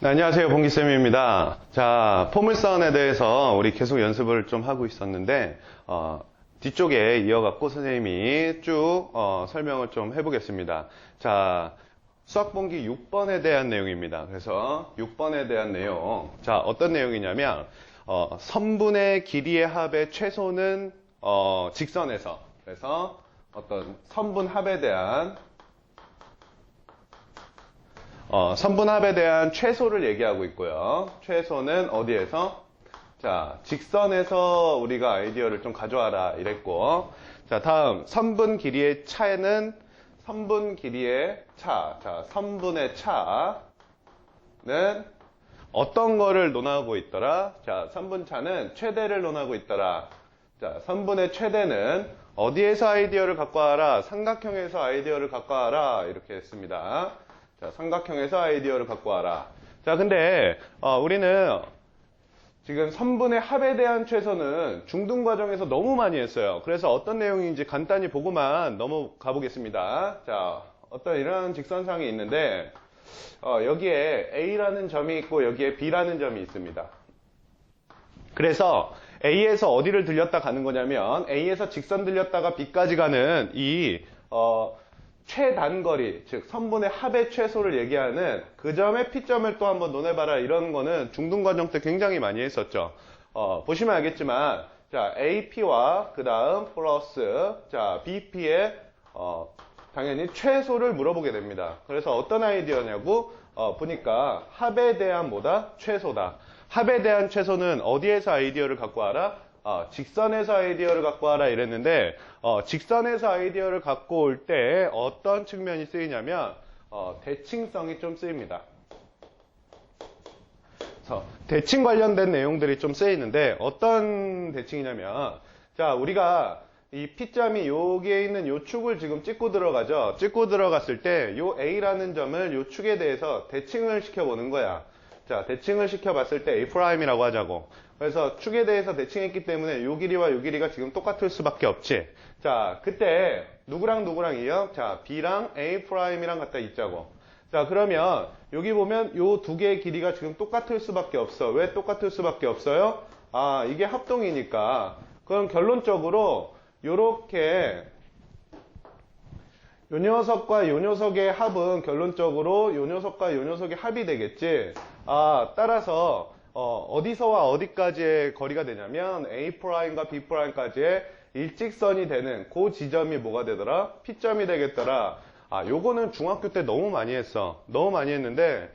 네, 안녕하세요. 봉기쌤입니다. 자, 포물선에 대해서 우리 계속 연습을 좀 하고 있었는데, 뒤쪽에 이어갖고 선생님이 쭉 설명을 좀 해보겠습니다. 자, 수학본기 6번에 대한 내용입니다. 그래서 6번에 대한 내용. 자, 어떤 내용이냐면, 선분의 길이의 합의 최소는 직선에서. 그래서 어떤 선분 합에 대한 선분합에 대한 최소를 얘기하고 있고요. 최소는 어디에서? 자, 직선에서 우리가 아이디어를 좀 가져와라 이랬고. 자, 다음 선분 길이의 차는 선분 길이의 차. 자, 선분의 차는 어떤 거를 논하고 있더라? 자, 선분 차는 최대를 논하고 있더라. 자, 선분의 최대는 어디에서 아이디어를 갖고 와라? 삼각형에서 아이디어를 갖고 와라. 이렇게 했습니다. 자, 삼각형에서 아이디어를 갖고 와라. 자, 근데 우리는 지금 선분의 합에 대한 최소는 중등 과정에서 너무 많이 했어요. 그래서 어떤 내용인지 간단히 보고만 넘어가 보겠습니다. 자, 어떤 이런 직선상이 있는데 여기에 A라는 점이 있고 여기에 B라는 점이 있습니다. 그래서 A에서 어디를 들렸다 가는 거냐면 A에서 직선 들렸다가 B까지 가는 이 최단거리, 즉 선분의 합의 최소를 얘기하는 그 점의 P점을 또 한번 논해봐라. 이런 거는 중등과정 때 굉장히 많이 했었죠. 보시면 알겠지만 자, AP와 그 다음 플러스 자, BP의 당연히 최소를 물어보게 됩니다. 그래서 어떤 아이디어냐고 보니까 합에 대한 뭐다? 최소다. 합에 대한 최소는 어디에서 아이디어를 갖고 와라? 직선에서 아이디어를 갖고 와라 이랬는데 직선에서 아이디어를 갖고 올 때 어떤 측면이 쓰이냐면 대칭성이 좀 쓰입니다. 그래서 대칭 관련된 내용들이 좀 쓰이는데 어떤 대칭이냐면 자, 우리가 이 P점이 여기에 있는 요 축을 지금 찍고 들어가죠. 찍고 들어갔을 때 요 A라는 점을 요 축에 대해서 대칭을 시켜보는 거야. 자, 대칭을 시켜봤을 때 A'이라고 하자고. 그래서 축에 대해서 대칭했기 때문에 요 길이와 요 길이가 지금 똑같을 수밖에 없지. 자, 그때 누구랑 누구랑이요? 자, B랑 A'이랑 갖다 있자고. 자, 그러면 여기 보면 요 두 개의 길이가 지금 똑같을 수밖에 없어. 왜 똑같을 수밖에 없어요? 이게 합동이니까. 그럼 결론적으로 요렇게 요 녀석과 요 녀석의 합은 결론적으로 요 녀석과 요 녀석의 합이 되겠지. 따라서 어디서와 어디까지의 거리가 되냐면 A'과 B'까지의 일직선이 되는 그 지점이 뭐가 되더라? P점이 되겠더라. 요거는 중학교 때 너무 많이 했어. 너무 많이 했는데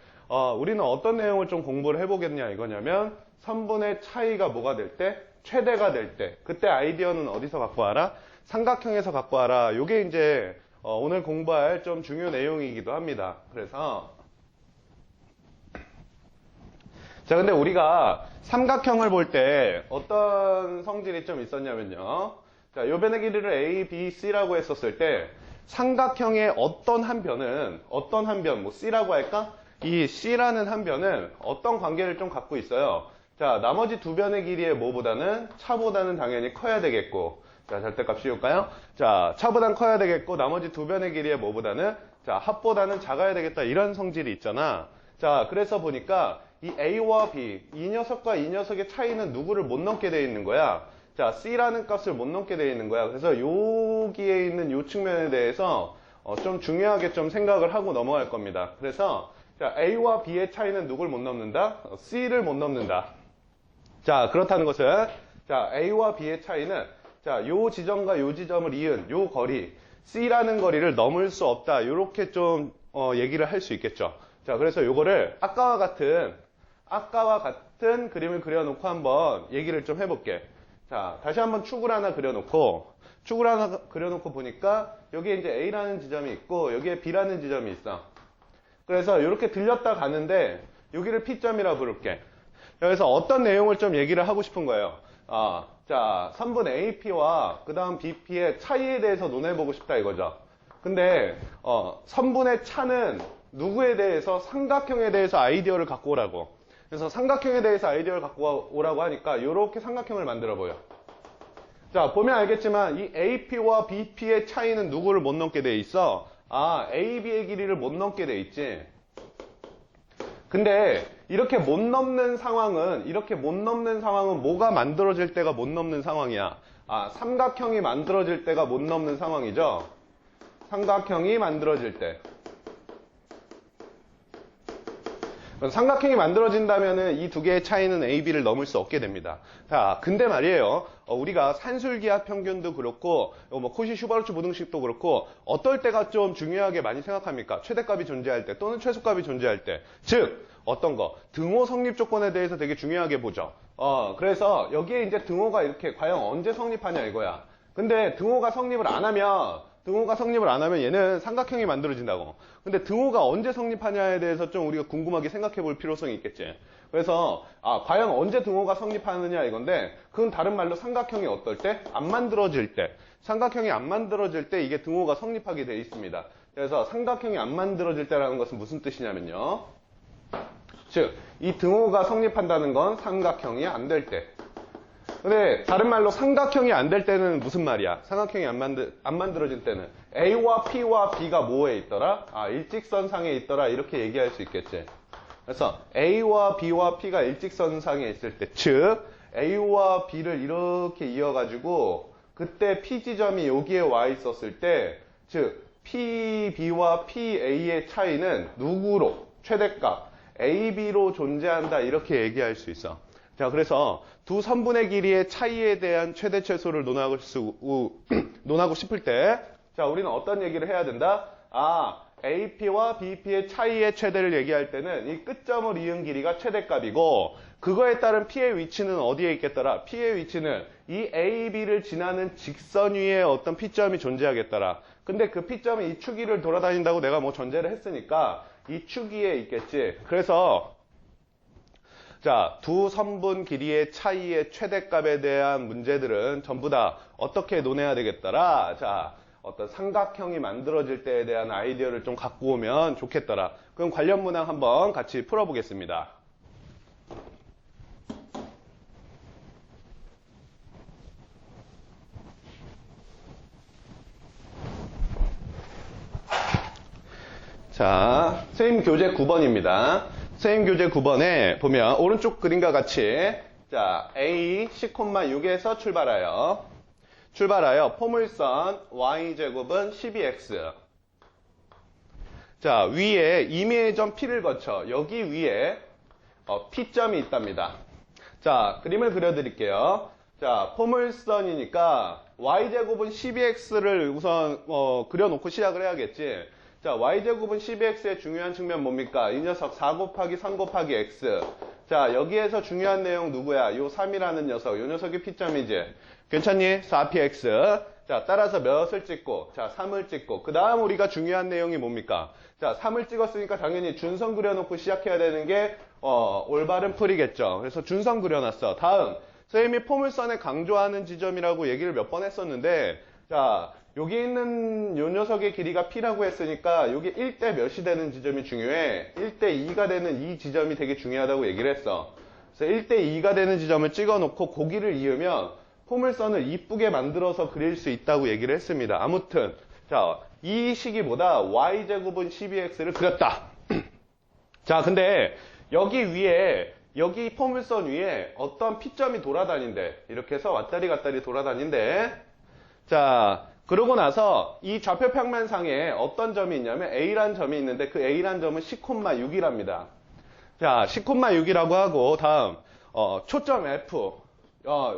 우리는 어떤 내용을 좀 공부를 해보겠냐 이거냐면 선분의 차이가 뭐가 될 때? 최대가 될 때. 그때 아이디어는 어디서 갖고 와라? 삼각형에서 갖고 와라. 요게 이제 오늘 공부할 좀 중요 내용이기도 합니다. 그래서 자, 근데 우리가 삼각형을 볼 때 어떤 성질이 좀 있었냐면요. 자, 요 변의 길이를 A, B, C라고 했었을 때 삼각형의 어떤 한 변은 뭐 C라고 할까? 이 C라는 한 변은 어떤 관계를 좀 갖고 있어요. 자, 나머지 두 변의 길이의 뭐보다는 차보다는 당연히 커야 되겠고. 자, 절대값 씌울까요? 자, 차보단 커야 되겠고 나머지 두 변의 길이의 뭐보다는 자, 합보다는 작아야 되겠다. 이런 성질이 있잖아. 자, 그래서 보니까 이 A와 B, 이 녀석과 이 녀석의 차이는 누구를 못 넘게 되어 있는 거야? 자, C라는 값을 못 넘게 되어 있는 거야. 그래서 여기에 있는 요 측면에 대해서 좀 중요하게 좀 생각을 하고 넘어갈 겁니다. 그래서 자, A와 B의 차이는 누굴 못 넘는다? C를 못 넘는다. 자, 그렇다는 것은 자, A와 B의 차이는 자, 요 지점과 요 지점을 이은 요 거리 C라는 거리를 넘을 수 없다. 이렇게 좀 얘기를 할 수 있겠죠. 자, 그래서 요거를 아까와 같은 그림을 그려놓고 한번 얘기를 좀 해볼게. 자, 다시 한번 축을 하나 그려놓고 보니까 여기에 이제 A라는 지점이 있고 여기에 B라는 지점이 있어. 그래서 이렇게 들렸다 가는데 여기를 P점이라 부를게. 여기서 어떤 내용을 좀 얘기를 하고 싶은 거예요. 자, 선분 AP와 그 다음 BP의 차이에 대해서 논해보고 싶다 이거죠. 근데 선분의 차는 누구에 대해서? 삼각형에 대해서 아이디어를 갖고 오라고. 그래서 삼각형에 대해서 아이디어를 갖고 오라고 하니까 이렇게 삼각형을 만들어 보여. 자, 보면 알겠지만 이 AP와 BP의 차이는 누구를 못 넘게 돼 있어? AB의 길이를 못 넘게 돼 있지. 근데 이렇게 못 넘는 상황은 뭐가 만들어질 때가 못 넘는 상황이야? 삼각형이 만들어질 때가 못 넘는 상황이죠. 삼각형이 만들어질 때. 삼각형이 만들어진다면은 이 두 개의 차이는 A, B를 넘을 수 없게 됩니다. 자, 근데 말이에요. 우리가 산술기하 평균도 그렇고, 뭐 코시-슈바르츠 부등식도 그렇고, 어떨 때가 좀 중요하게 많이 생각합니까? 최대값이 존재할 때 또는 최소값이 존재할 때. 즉, 어떤 거? 등호 성립 조건에 대해서 되게 중요하게 보죠. 그래서 여기에 이제 등호가 이렇게 과연 언제 성립하냐 이거야. 근데 등호가 성립을 안 하면 얘는 삼각형이 만들어진다고. 근데 등호가 언제 성립하냐에 대해서 좀 우리가 궁금하게 생각해 볼 필요성이 있겠지. 그래서 과연 언제 등호가 성립하느냐 이건데, 그건 다른 말로 삼각형이 어떨 때? 안 만들어질 때. 삼각형이 안 만들어질 때 이게 등호가 성립하게 되어 있습니다. 그래서 삼각형이 안 만들어질 때라는 것은 무슨 뜻이냐면요. 즉, 이 등호가 성립한다는 건 삼각형이 안 될 때. 근데 다른 말로 삼각형이 안 될 때는 무슨 말이야? 삼각형이 안 만들어질 때는 A와 P와 B가 뭐에 있더라? 일직선상에 있더라. 이렇게 얘기할 수 있겠지. 그래서 A와 B와 P가 일직선상에 있을 때, 즉 A와 B를 이렇게 이어가지고 그때 P 지점이 여기에 와 있었을 때, 즉 P, B와 P, A의 차이는 누구로? 최대값 A, B로 존재한다. 이렇게 얘기할 수 있어. 자, 그래서 두 선분의 길이의 차이에 대한 최대 최소를 논하고 싶을 때, 자, 우리는 어떤 얘기를 해야 된다? AP와 BP의 차이의 최대를 얘기할 때는 이 끝점을 이은 길이가 최대값이고, 그거에 따른 P의 위치는 어디에 있겠더라? P의 위치는 이 AB를 지나는 직선 위에 어떤 P점이 존재하겠더라. 근데 그 P점이 이 축위를 돌아다닌다고 내가 뭐 전제를 했으니까 이 축위에 있겠지. 그래서 자, 두 선분 길이의 차이의 최대값에 대한 문제들은 전부 다 어떻게 논해야 되겠더라? 자, 어떤 삼각형이 만들어질 때에 대한 아이디어를 좀 갖고 오면 좋겠더라. 그럼 관련 문항 한번 같이 풀어보겠습니다. 자, 선생님 교재 9번입니다. 선생님 교재 9번에 보면 오른쪽 그림과 같이, 자, A 10,6에서 출발하여 포물선 y제곱은 12x. 자, 위에 임의의 점 P를 거쳐 여기 위에 P점이 있답니다. 자, 그림을 그려드릴게요. 자, 포물선이니까 y제곱은 12x를 우선 그려놓고 시작을 해야겠지. 자, y제곱은 12x의 중요한 측면 뭡니까? 이 녀석 4 곱하기 3 곱하기 x. 자, 여기에서 중요한 내용 누구야? 요 3이라는 녀석. 요 녀석이 P점이지. 괜찮니? 4px. 자, 따라서 몇을 찍고, 자, 3을 찍고, 그 다음 우리가 중요한 내용이 뭡니까? 자, 3을 찍었으니까 당연히 준선 그려놓고 시작해야 되는 게, 올바른 풀이겠죠. 그래서 준선 그려놨어. 다음, 선생님이 포물선에 강조하는 지점이라고 얘기를 몇 번 했었는데, 자, 여기 있는 요 녀석의 길이가 P라고 했으니까, 여기 1대 몇이 되는 지점이 중요해. 1대 2가 되는 이 지점이 되게 중요하다고 얘기를 했어. 그래서 1대 2가 되는 지점을 찍어놓고 고기를 이으면, 포물선을 이쁘게 만들어서 그릴 수 있다고 얘기를 했습니다. 아무튼 자, 이 식이보다 y제곱은 12x를 그렸다. 자, 근데 여기 포물선 위에 어떤 P점이 돌아다닌대. 이렇게 해서 왔다리 갔다리 돌아다닌대. 자, 그러고 나서 이 좌표 평면상에 어떤 점이 있냐면 A란 점이 있는데 그 A란 점은 10,6이랍니다. 자, 10,6이라고 하고 다음 초점 F.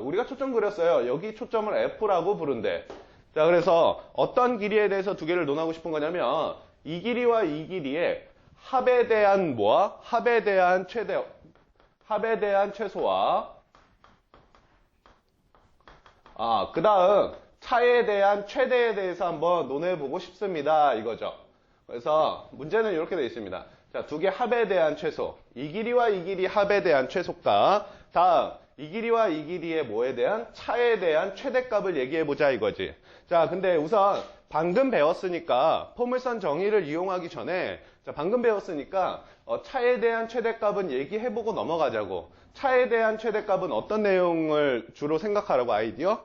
우리가 초점 그렸어요. 여기 초점을 F라고 부른대. 자, 그래서 어떤 길이에 대해서 두 개를 논하고 싶은 거냐면 이 길이와 이 길이의 합에 대한 뭐야? 합에 대한 최소와 그 다음 차에 대한 최대에 대해서 한번 논해보고 싶습니다. 이거죠. 그래서 문제는 이렇게 되어 있습니다. 자, 두 개 합에 대한 최소. 이 길이와 이 길이 합에 대한 최소값. 다음 이 길이와 이 길이의 뭐에 대한? 차에 대한 최대값을 얘기해보자 이거지. 자, 근데 우선 방금 배웠으니까 포물선 정의를 이용하기 전에 방금 배웠으니까 차에 대한 최대값은 얘기해보고 넘어가자고. 차에 대한 최대값은 어떤 내용을 주로 생각하라고 아이디어?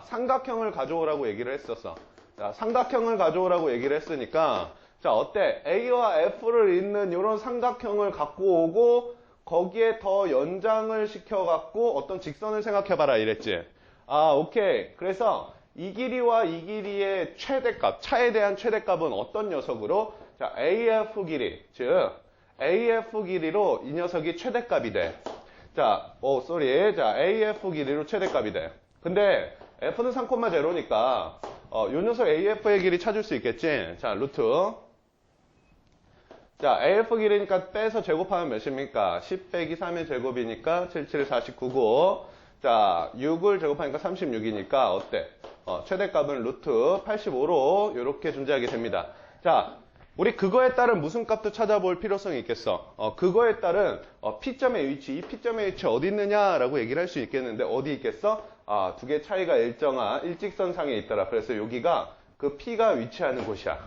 삼각형을 가져오라고 얘기를 했었어. 자, 삼각형을 가져오라고 얘기를 했으니까 자, 어때? A와 F를 잇는 이런 삼각형을 갖고 오고 거기에 더 연장을 시켜갖고 어떤 직선을 생각해봐라 이랬지. 아, 오케이. 그래서 이 길이와 이 길이의 최대값, 차에 대한 최대값은 어떤 녀석으로? 자, AF 길이, 즉 AF 길이로 이 녀석이 최대값이 돼. 자, 자, AF 길이로 최대값이 돼. 근데 F는 3,0니까 요 녀석 AF의 길이 찾을 수 있겠지. 자, 루트. 자, AF 길이니까 빼서 제곱하면 몇입니까? 10 빼기 3의 제곱이니까 77, 49고. 자, 6을 제곱하니까 36이니까 어때? 최대값은 루트 85로 이렇게 존재하게 됩니다. 자, 우리 그거에 따른 무슨 값도 찾아볼 필요성이 있겠어. 그거에 따른 P점의 위치, 이 P점의 위치 어디 있느냐라고 얘기를 할 수 있겠는데 어디 있겠어? 두 개 차이가 일정한 일직선상에 있더라. 그래서 여기가 그 P가 위치하는 곳이야.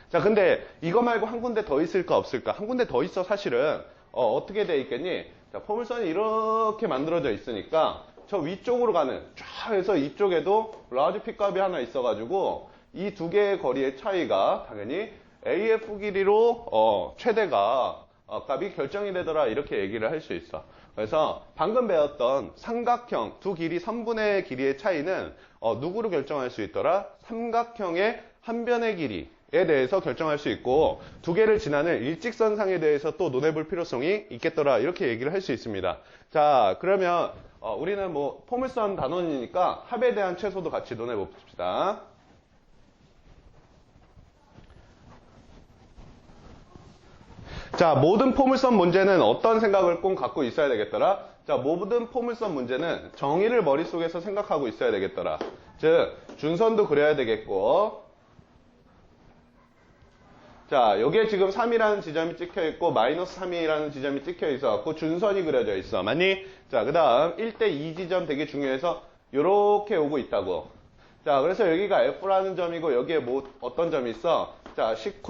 자, 근데 이거 말고 한 군데 더 있을까 없을까? 한 군데 더 있어. 사실은 어떻게 돼 있겠니? 자, 포물선이 이렇게 만들어져 있으니까 저 위쪽으로 가는 쫙 해서 이쪽에도 라지 P 값이 하나 있어가지고 이 두 개의 거리의 차이가 당연히 AF 길이로 최대가 값이 결정이 되더라 이렇게 얘기를 할 수 있어. 그래서 방금 배웠던 삼각형 두 길이 3분의 길이의 차이는 누구로 결정할 수 있더라? 삼각형의 한 변의 길이에 대해서 결정할 수 있고 두 개를 지나는 일직선상에 대해서 또 논해볼 필요성이 있겠더라 이렇게 얘기를 할 수 있습니다. 자, 그러면 우리는 뭐 포물선 단원이니까 합에 대한 최소도 같이 논해봅시다. 자, 모든 포물선 문제는 어떤 생각을 꼭 갖고 있어야 되겠더라? 자, 모든 포물선 문제는 정의를 머릿속에서 생각하고 있어야 되겠더라. 즉, 준선도 그려야 되겠고, 자, 여기에 지금 3이라는 지점이 찍혀 있고, 마이너스 3이라는 지점이 찍혀 있어갖고, 준선이 그려져 있어. 맞니? 자, 그 다음, 1대 2 지점 되게 중요해서, 요렇게 오고 있다고. 자, 그래서 여기가 F라는 점이고, 여기에 어떤 점이 있어? 자, 10,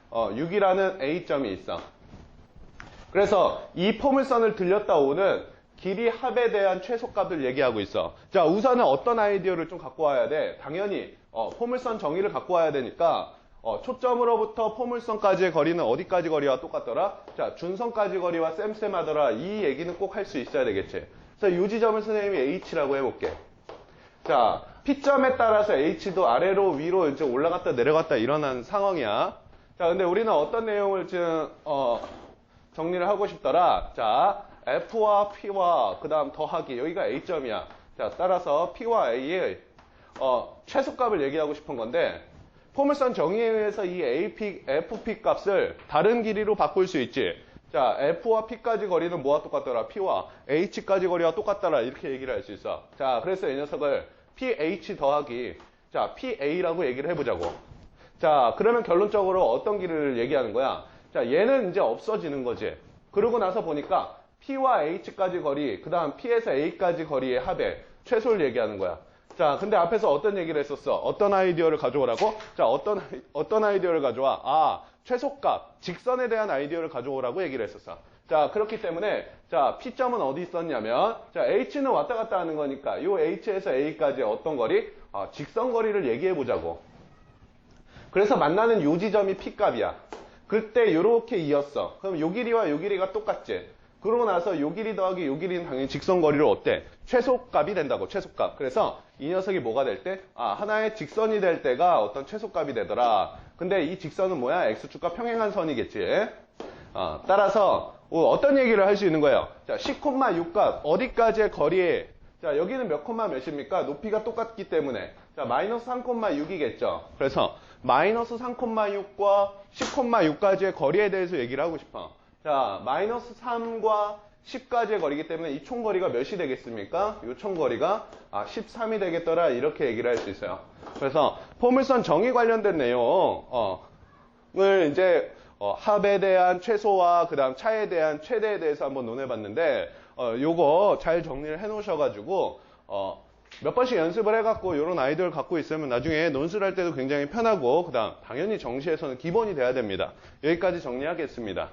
6이라는 A점이 있어. 그래서 이 포물선을 들렸다 오는 길이 합에 대한 최소값을 얘기하고 있어. 자, 우선은 어떤 아이디어를 좀 갖고 와야 돼? 당연히 포물선 정의를 갖고 와야 되니까 초점으로부터 포물선까지의 거리는 어디까지 거리와 똑같더라? 자, 준선까지 거리와 쌤쌤하더라. 이 얘기는 꼭 할 수 있어야 되겠지. 그래서 이 지점을 선생님이 H라고 해볼게. 자, P점에 따라서 H도 아래로 위로 이제 올라갔다 내려갔다 일어나는 상황이야. 자, 근데 우리는 어떤 내용을 지금 정리를 하고 싶더라. 자, F와 P와 그 다음 더하기 여기가 A점이야. 자, 따라서 P와 A의 최소값을 얘기하고 싶은 건데 포물선 정의에 의해서 이 FP 값을 다른 길이로 바꿀 수 있지. 자, F와 P까지 거리는 뭐와 똑같더라? P와 H까지 거리와 똑같더라. 이렇게 얘기를 할 수 있어. 자, 그래서 이 녀석을 PH 더하기 자, PA라고 얘기를 해보자고. 자, 그러면 결론적으로 어떤 길이를 얘기하는 거야? 자, 얘는 이제 없어지는 거지. 그러고 나서 보니까 P와 H까지 거리, 그 다음 P에서 A까지 거리의 합의 최소를 얘기하는 거야. 자, 근데 앞에서 어떤 얘기를 했었어? 어떤 아이디어를 가져오라고? 자, 어떤 아이디어를 가져와? 최소값, 직선에 대한 아이디어를 가져오라고 얘기를 했었어. 자, 그렇기 때문에, 자, P점은 어디 있었냐면, 자, H는 왔다 갔다 하는 거니까, 요 H에서 A까지 어떤 거리? 직선 거리를 얘기해 보자고. 그래서 만나는 요 지점이 P값이야. 그때 요렇게 이었어. 그럼 요 길이와 요 길이가 똑같지? 그러고 나서 요 길이 더하기 요 길이는 당연히 직선 거리로 어때? 최소값이 된다고, 최소값. 그래서 이 녀석이 뭐가 될 때? 하나의 직선이 될 때가 어떤 최소값이 되더라. 근데 이 직선은 뭐야? X축과 평행한 선이겠지? 따라서 어떤 얘기를 할 수 있는 거예요? 자, 10,6값 어디까지의 거리에 자, 여기는 몇 콤마 몇입니까? 높이가 똑같기 때문에 자, 마이너스 3,6이겠죠. 그래서 마이너스 3,6과 10,6까지의 거리에 대해서 얘기를 하고 싶어. 자, 마이너스 3과 10까지의 거리이기 때문에 이 총거리가 몇이 되겠습니까? 이 총거리가 13이 되겠더라. 이렇게 얘기를 할 수 있어요. 그래서 포물선 정의 관련된 내용을 이제 합에 대한 최소와 그 다음 차에 대한 최대에 대해서 한번 논해봤는데 요거 잘 정리를 해 놓으셔가지고 몇 번씩 연습을 해갖고 이런 아이디어를 갖고 있으면 나중에 논술할 때도 굉장히 편하고 그 다음 당연히 정시에서는 기본이 돼야 됩니다. 여기까지 정리하겠습니다.